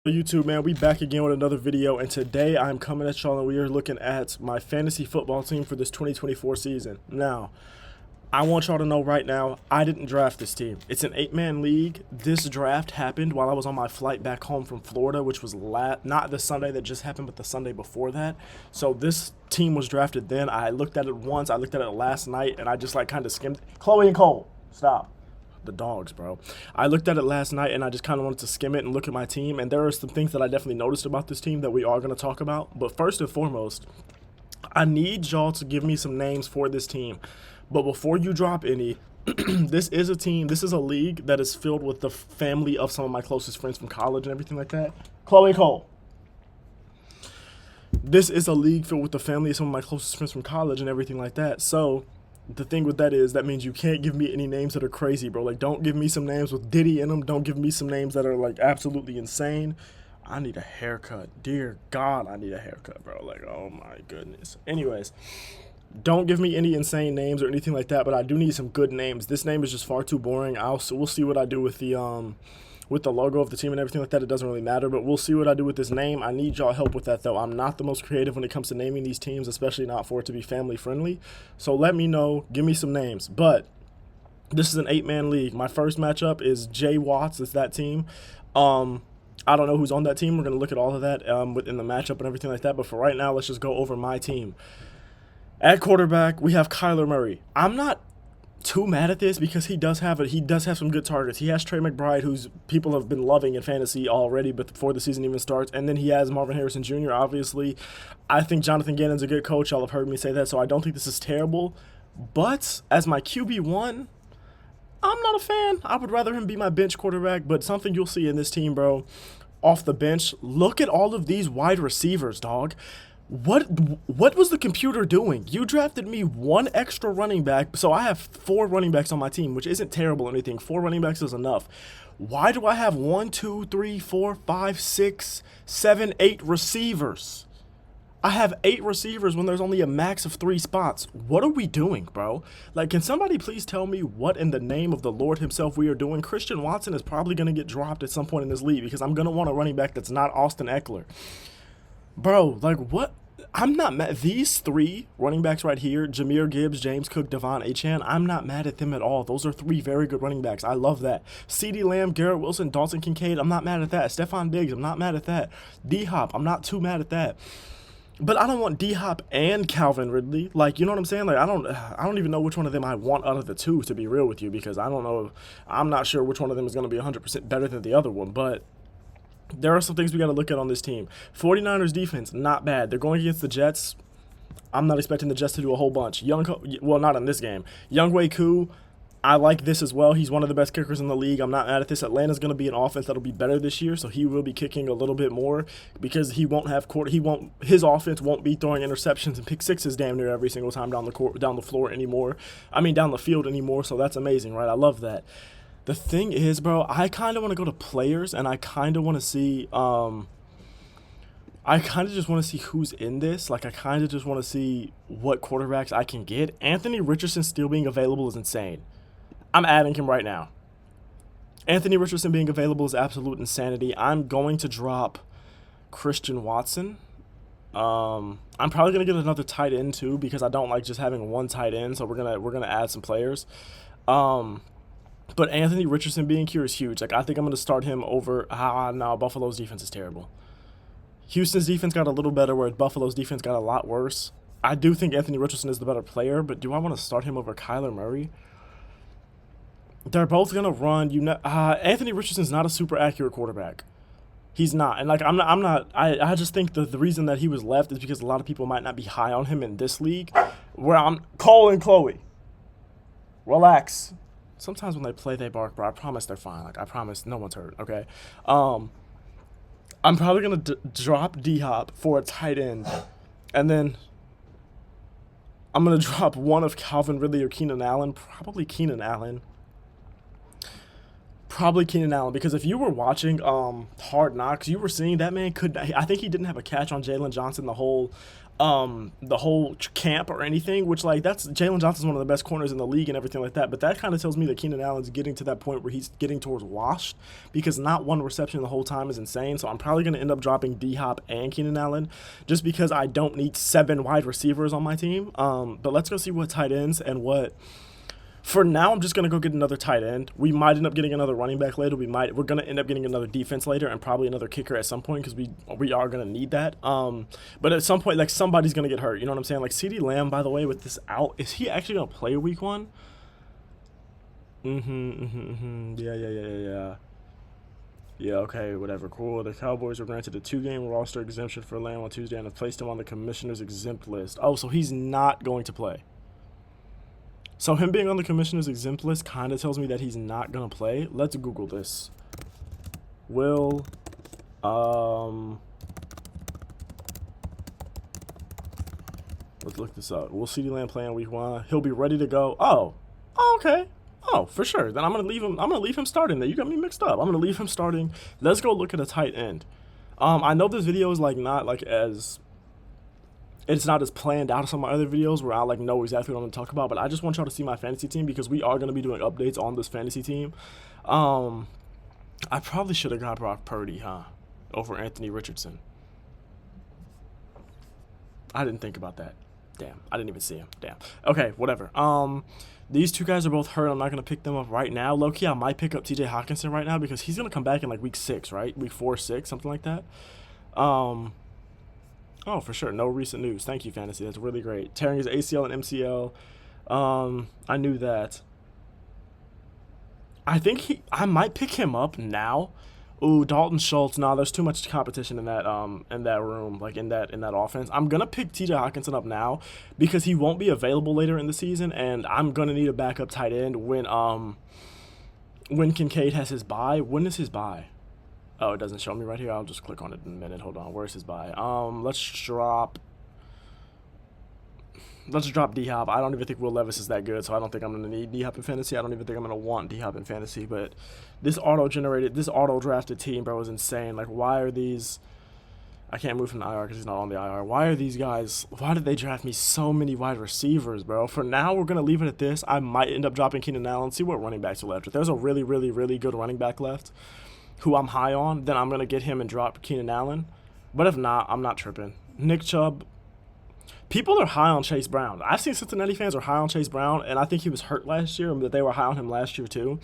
YouTube, man, we back again with another video, and today I'm coming at y'all and we are looking at my fantasy football team for this 2024 season. Now, I want y'all to know right now, I didn't draft this team. It's an 8-man league. This draft happened while I was on my flight back home from Florida, which was not the Sunday that just happened, but the Sunday before that. So this team was drafted then. I looked at it once, I looked at it last night, and I just like kind of skimmed. Chloe and Cole, stop. The dogs, bro. I looked at it last night and I just kind of wanted to skim it and look at my team, and there are some things that I definitely noticed about this team that we are going to talk about. But first and foremost, I need y'all to give me some names for this team. But before you drop any, this is a league that is filled with the family of some of my closest friends from college and everything like that. Chloe Cole. This is a league filled with the family of some of my closest friends from college and everything like that. So the thing with that is that means you can't give me any names that are crazy, bro. Like, don't give me some names with Diddy in them. Don't give me some names that are like absolutely insane. I need a haircut. Dear God, I need a haircut, bro. Like, oh my goodness. Anyways, don't give me any insane names or anything like that, but I do need some good names. This name is just far too boring. We'll see what I do with the logo of the team and everything like that. It doesn't really matter, but we'll see what I do with this name. I need y'all help with that, though. I'm not the most creative when it comes to naming these teams, especially not for it to be family friendly. So let me know. Give me some names. But this is an 8-man league. My first matchup is Jay Watts. It's that team. I don't know who's on that team. We're going to look at all of that within the matchup and everything like that. But for right now, let's just go over my team. At quarterback, we have Kyler Murray. I'm not too mad at this because he does have some good targets. He has Trey McBride, who's people have been loving in fantasy already, but before the season even starts. And then he has Marvin Harrison Jr. Obviously, I think Jonathan Gannon's a good coach. Y'all have heard me say that, so I don't think this is terrible. But as my QB1, I'm not a fan. I would rather him be my bench quarterback. But something you'll see in this team, bro, off the bench. Look at all of these wide receivers, dog. What was the computer doing? You drafted me one extra running back, so I have 4 running backs on my team, which isn't terrible or anything. 4 running backs is enough. Why do I have 1, 2, 3, 4, 5, 6, 7, 8 receivers? I have 8 receivers when there's only a max of 3 spots. What are we doing, bro? Like, can somebody please tell me what in the name of the Lord himself we are doing? Christian Watson is probably going to get dropped at some point in this league because I'm going to want a running back that's not Austin Eckler. Bro, like, what? I'm not mad. These 3 running backs right here, Jahmyr Gibbs, James Cook, Devon Achane, I'm not mad at them at all. Those are 3 very good running backs. I love that. CeeDee Lamb, Garrett Wilson, Dalton Kincaid, I'm not mad at that. Stephon Diggs, I'm not mad at that. D-Hop, I'm not too mad at that. But I don't want D-Hop and Calvin Ridley. Like, you know what I'm saying? Like, I don't even know which one of them I want out of the 2, to be real with you, because I don't know. I'm not sure which one of them is going to be 100% better than the other one, but there are some things we got to look at on this team. 49ers defense, not bad. They're going against the Jets. I'm not expecting the Jets to do a whole bunch. Well, not in this game. Younghoe Koo, I like this as well. He's one of the best kickers in the league. I'm not mad at this. Atlanta's going to be an offense that'll be better this year, so he will be kicking a little bit more because he won't have his offense won't be throwing interceptions and pick sixes damn near every single time down the floor anymore. I mean, down the field anymore. So that's amazing, right? I love that. The thing is, bro, I kind of want to go to players, and I kind of want to see, I kind of just want to see who's in this. Like, I kind of just want to see what quarterbacks I can get. Anthony Richardson still being available is insane. I'm adding him right now. Anthony Richardson being available is absolute insanity. I'm going to drop Christian Watson. I'm probably going to get another tight end, too, because I don't like just having one tight end, so we're gonna add some players. But Anthony Richardson being here is huge. Like, I think I'm going to start him over. No, Buffalo's defense is terrible. Houston's defense got a little better, where Buffalo's defense got a lot worse. I do think Anthony Richardson is the better player, but do I want to start him over Kyler Murray? They're both going to run. Anthony Richardson's not a super accurate quarterback. He's not. And, like, I just think the reason that he was left is because a lot of people might not be high on him in this league. Cole and Chloe, relax. Sometimes when they play, they bark, bro. I promise they're fine. Like, I promise no one's hurt, okay? I'm probably going to drop D-Hop for a tight end. And then I'm going to drop one of Calvin Ridley or Keenan Allen. Probably Keenan Allen. Probably Keenan Allen, because if you were watching Hard Knocks, you were seeing that man could. I think he didn't have a catch on Jalen Johnson the whole camp or anything. Which, like, that's Jalen Johnson's one of the best corners in the league and everything like that. But that kind of tells me that Keenan Allen's getting to that point where he's getting towards washed, because not one reception the whole time is insane. So I'm probably going to end up dropping D Hop and Keenan Allen just because I don't need 7 wide receivers on my team. But let's go see what tight ends and what. For now, I'm just gonna go get another tight end. We might end up getting another running back later. We're gonna end up getting another defense later, and probably another kicker at some point, because we are gonna need that. But at some point, like, somebody's gonna get hurt. You know what I'm saying? Like, CeeDee Lamb, by the way, with this out, is he actually gonna play week 1? Yeah. Yeah, okay, whatever, cool. The Cowboys were granted a 2-game roster exemption for Lamb on Tuesday and have placed him on the commissioner's exempt list. Oh, so he's not going to play. So him being on the commissioner's exempt list kind of tells me that he's not going to play. Let's Google this. Let's look this up. Will CeeDee Lamb play in week 1? He'll be ready to go. Oh, okay. Oh, for sure. Then I'm going to leave him. I'm going to leave him starting there. You got me mixed up. I'm going to leave him starting. Let's go look at a tight end. I know this video is like not like as... It's not as planned out as some of my other videos where I like know exactly what I'm going to talk about, but I just want y'all to see my fantasy team because we are going to be doing updates on this fantasy team. I probably should have got Brock Purdy, over Anthony Richardson. I didn't think about that. Damn, I didn't even see him. Damn. Okay, whatever. These two guys are both hurt. I'm not going to pick them up right now. Low-key, I might pick up TJ Hawkinson right now because he's going to come back in like week 6, right? Week 4, 6, something like that. Oh, for sure. No recent news. Thank you, Fantasy. That's really great. Tearing his ACL and MCL. I knew that. I think I might pick him up now. Ooh, Dalton Schultz. Nah, there's too much competition in that room, like in that offense. I'm gonna pick TJ Hawkinson up now because he won't be available later in the season, and I'm gonna need a backup tight end when Kincaid has his bye. When is his bye? Oh, it doesn't show me right here. I'll just click on it in a minute. Hold on. Where's his bye? Let's drop D-Hop. I don't even think Will Levis is that good, so I don't think I'm going to need D-Hop in fantasy. I don't even think I'm going to want D-Hop in fantasy, but this auto-drafted team, bro, is insane. Like, why are these... I can't move from the IR because he's not on the IR. Why are these guys... Why did they draft me so many wide receivers, bro? For now, we're going to leave it at this. I might end up dropping Keenan Allen, see what running backs are left. If there's a really, really, really good running back left who I'm high on, then I'm going to get him and drop Keenan Allen. But if not, I'm not tripping. Nick Chubb. People are high on Chase Brown. I've seen Cincinnati fans are high on Chase Brown, and I think he was hurt last year, but they were high on him last year too.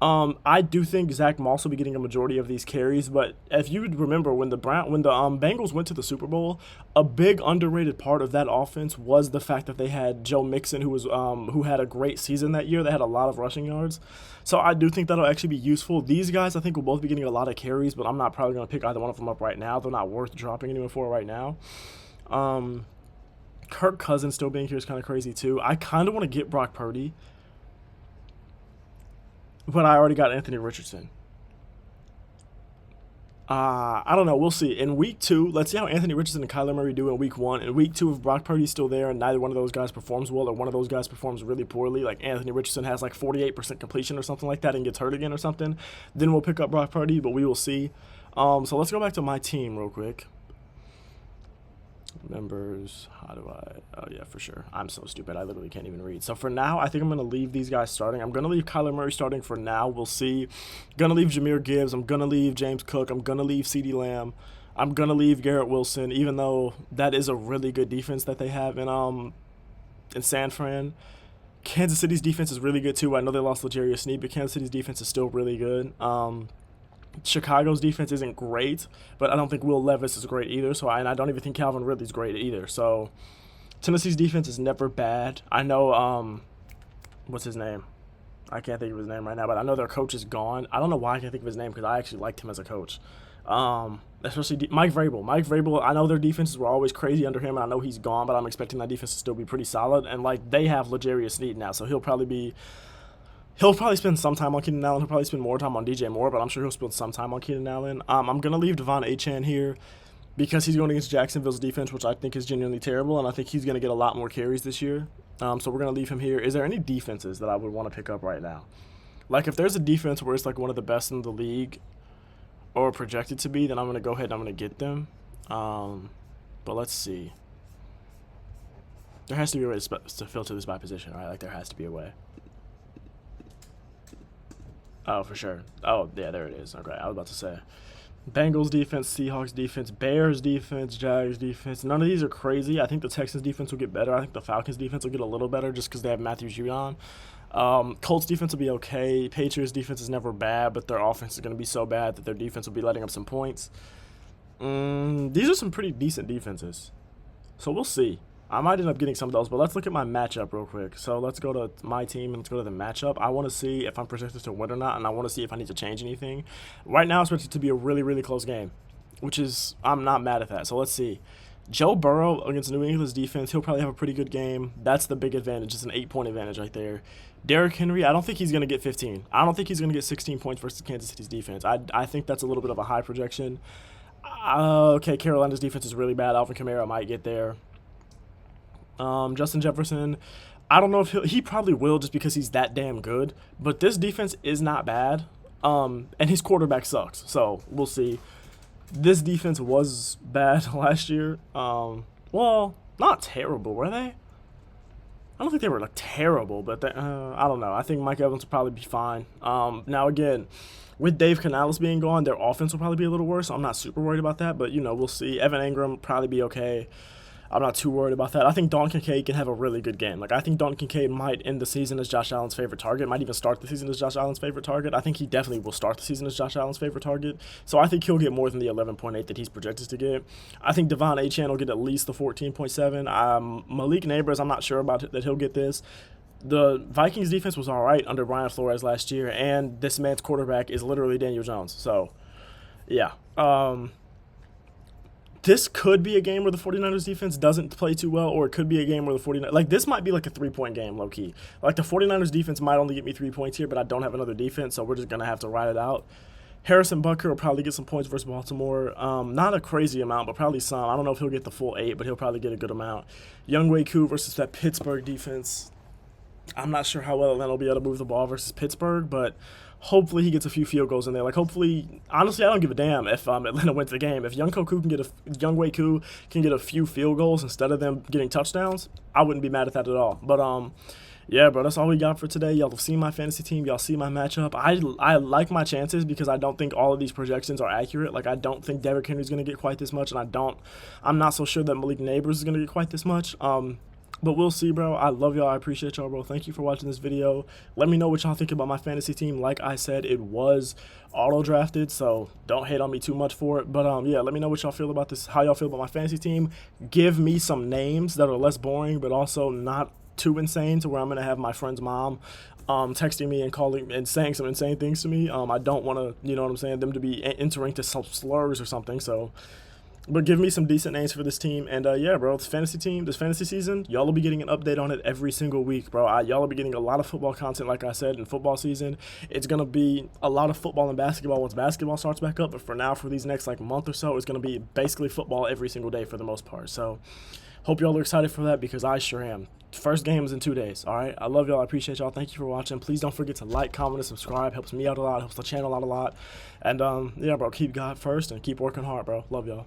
I do think Zach Moss will be getting a majority of these carries, but if you remember when the Bengals went to the Super Bowl, a big underrated part of that offense was the fact that they had Joe Mixon, who had a great season that year. They had a lot of rushing yards, so I do think that'll actually be useful. These guys I think will both be getting a lot of carries, but I'm not probably going to pick either one of them up right now. They're not worth dropping anyone for right now. Kirk Cousins still being here is kind of crazy too. I kind of want to get Brock Purdy, but I already got Anthony Richardson. I don't know. We'll see. In week 2, let's see how Anthony Richardson and Kyler Murray do in week 1. In week 2, if Brock Purdy's still there and neither one of those guys performs well or one of those guys performs really poorly, like Anthony Richardson has like 48% completion or something like that and gets hurt again or something, then we'll pick up Brock Purdy, but we will see. So let's go back to my team real quick. Members, how do I... Oh, yeah, for sure. I'm so stupid. I literally can't even read. So for now, I think I'm going to leave these guys starting. I'm going to leave Kyler Murray starting for now. We'll see. Going to leave Jahmyr Gibbs. I'm going to leave James Cook. I'm going to leave CeeDee Lamb. I'm going to leave Garrett Wilson, even though that is a really good defense that they have in San Fran. Kansas City's defense is really good, too. I know they lost L'Jarius Sneed, but Kansas City's defense is still really good. Chicago's defense isn't great, but I don't think Will Levis is great either. So I don't even think Calvin Ridley's great either. So Tennessee's defense is never bad. I know what's his name? I can't think of his name right now, but I know their coach is gone. I don't know why I can't think of his name because I actually liked him as a coach. Especially Mike Vrabel. Mike Vrabel, I know their defenses were always crazy under him, and I know he's gone, but I'm expecting that defense to still be pretty solid. And like they have L'Jarius Sneed now, so he'll probably spend some time on Keenan Allen. He'll probably spend more time on DJ Moore, but I'm sure he'll spend some time on Keenan Allen. I'm going to leave Devon Achane here because he's going against Jacksonville's defense, which I think is genuinely terrible, and I think he's going to get a lot more carries this year. So we're going to leave him here. Is there any defenses that I would want to pick up right now? Like, if there's a defense where it's like one of the best in the league or projected to be, then I'm gonna go ahead and I'm gonna get them. But let's see. There has to be a way to filter this by position, right? Like, there has to be a way. Oh, for sure. Oh, yeah, there it is. Okay, I was about to say. Bengals defense, Seahawks defense, Bears defense, Jags defense. None of these are crazy. I think the Texans defense will get better. I think the Falcons defense will get a little better just because they have Matthew Judon. Colts defense will be okay. Patriots defense is never bad, but their offense is going to be so bad that their defense will be letting up some points. These are some pretty decent defenses. So we'll see. I might end up getting some of those, but let's look at my matchup real quick. So let's go to my team and let's go to the matchup. I want to see if I'm projected to win or not, and I want to see if I need to change anything. Right now, it's expected to be a really, really close game, which is, I'm not mad at that. So let's see. Joe Burrow against New England's defense, he'll probably have a pretty good game. That's the big advantage. It's an 8-point advantage right there. Derrick Henry, I don't think he's going to get 15. I don't think he's going to get 16 points versus Kansas City's defense. I think that's a little bit of a high projection. Okay, Carolina's defense is really bad. Alvin Kamara might get there. Justin Jefferson, I don't know if he probably will just because he's that damn good. But this defense is not bad. And his quarterback sucks. So we'll see. This defense was bad last year. Well, not terrible, were they? I don't think they were like terrible, but I don't know. I think Mike Evans will probably be fine. Now again, with Dave Canales being gone, their offense will probably be a little worse. So I'm not super worried about that, but you know, we'll see. Evan Ingram will probably be okay. I'm not too worried about that. I think Dalton Kincaid can have a really good game. Like, I think Dalton Kincaid might end the season as Josh Allen's favorite target, might even start the season as Josh Allen's favorite target. I think he definitely will start the season as Josh Allen's favorite target. So I think he'll get more than the 11.8 that he's projected to get. I think Devon Achane will get at least the 14.7. Malik Neighbors, I'm not sure about that he'll get this. The Vikings defense was all right under Brian Flores last year, and this man's quarterback is literally Daniel Jones. So, yeah. This could be a game where the 49ers defense doesn't play too well, or it could be a game where the 49ers... Like, this might be like a 3-point game, low-key. Like, the 49ers defense might only get me 3 points here, but I don't have another defense, so we're just going to have to ride it out. Harrison Butker will probably get some points versus Baltimore. Not a crazy amount, but probably some. I don't know if he'll get the full 8, but he'll probably get a good amount. Younghoe Koo versus that Pittsburgh defense. I'm not sure how well Atlanta will be able to move the ball versus Pittsburgh, but hopefully he gets a few field goals in there. Like, hopefully, honestly, I don't give a damn if Atlanta wins the game. If Younghoe Koo can get a few field goals instead of them getting touchdowns, I wouldn't be mad at that at all. But yeah, bro, that's all we got for today. Y'all have seen my fantasy team. Y'all see my matchup. I like my chances because I don't think all of these projections are accurate. Like, I don't think Derrick Henry's going to get quite this much, and I'm not so sure that Malik Neighbors is going to get quite this much. But we'll see, bro. I love y'all. I appreciate y'all, bro. Thank you for watching this video. Let me know what y'all think about my fantasy team. Like I said, it was auto-drafted, so don't hate on me too much for it. But, yeah, let me know what y'all feel about this, how y'all feel about my fantasy team. Give me some names that are less boring, but also not too insane to where I'm going to have my friend's mom texting me and calling and saying some insane things to me. I don't want to, you know what I'm saying, them to be entering to some slurs or something, so... But give me some decent names for this team. And, yeah, bro, this fantasy season, y'all will be getting an update on it every single week, bro. Y'all will be getting a lot of football content, like I said, in football season. It's going to be a lot of football and basketball once basketball starts back up. But for now, for these next, like, month or so, it's going to be basically football every single day for the most part. So, hope y'all are excited for that because I sure am. First game is in 2 days, all right? I love y'all. I appreciate y'all. Thank you for watching. Please don't forget to like, comment, and subscribe. Helps me out a lot. Helps the channel out a lot. And, yeah, bro, keep God first and keep working hard, bro. Love y'all.